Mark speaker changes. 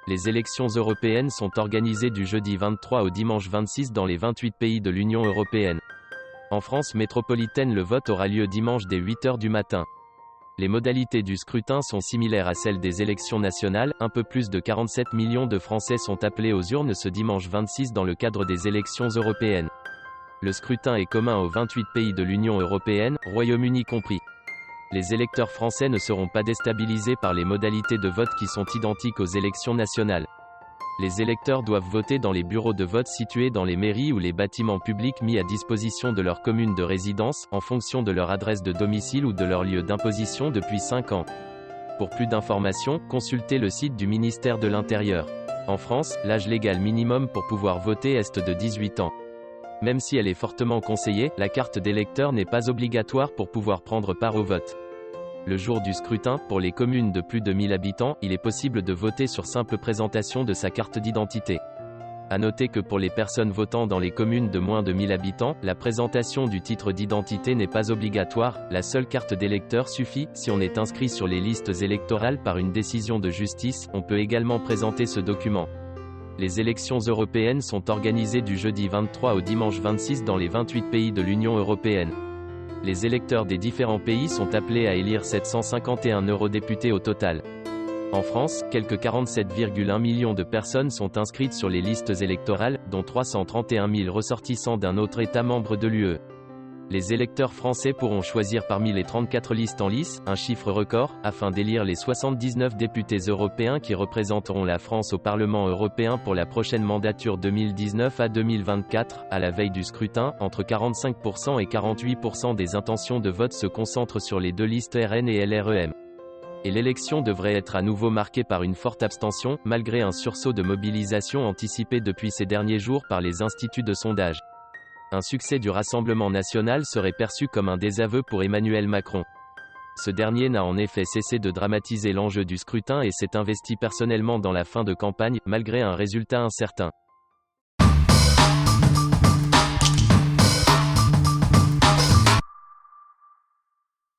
Speaker 1: Les élections européennes sont organisées du jeudi 23 au dimanche 26 dans les 28 pays de l'Union européenne. En France métropolitaine, le vote aura lieu dimanche dès 8 h du matin. Les modalités du scrutin sont similaires à celles des élections nationales. Un peu plus de 47 millions de Français sont appelés aux urnes ce dimanche 26 dans le cadre des élections européennes. Le scrutin est commun aux 28 pays de l'Union européenne, Royaume-Uni compris. Les électeurs français ne seront pas déstabilisés par les modalités de vote qui sont identiques aux élections nationales. Les électeurs doivent voter dans les bureaux de vote situés dans les mairies ou les bâtiments publics mis à disposition de leur commune de résidence, en fonction de leur adresse de domicile ou de leur lieu d'imposition depuis 5 ans. Pour plus d'informations, consultez le site du ministère de l'Intérieur. En France, l'âge légal minimum pour pouvoir voter est de 18 ans. Même si elle est fortement conseillée, la carte d'électeur n'est pas obligatoire pour pouvoir prendre part au vote. Le jour du scrutin, pour les communes de plus de 1000 habitants, il est possible de voter sur simple présentation de sa carte d'identité. À noter que pour les personnes votant dans les communes de moins de 1000 habitants, la présentation du titre d'identité n'est pas obligatoire, la seule carte d'électeur suffit. Si on est inscrit sur les listes électorales par une décision de justice, on peut également présenter ce document. Les élections européennes sont organisées du jeudi 23 au dimanche 26 dans les 28 pays de l'Union européenne. Les électeurs des différents pays sont appelés à élire 751 eurodéputés au total. En France, quelques 47,1 millions de personnes sont inscrites sur les listes électorales, dont 331 000 ressortissants d'un autre État membre de l'UE. Les électeurs français pourront choisir parmi les 34 listes en lice, un chiffre record, afin d'élire les 79 députés européens qui représenteront la France au Parlement européen pour la prochaine mandature 2019 à 2024. À la veille du scrutin, entre 45% et 48% des intentions de vote se concentrent sur les deux listes RN et LREM. Et l'élection devrait être à nouveau marquée par une forte abstention, malgré un sursaut de mobilisation anticipé depuis ces derniers jours par les instituts de sondage. Un succès du Rassemblement national serait perçu comme un désaveu pour Emmanuel Macron. Ce dernier n'a en effet cessé de dramatiser l'enjeu du scrutin et s'est investi personnellement dans la fin de campagne, malgré un résultat incertain.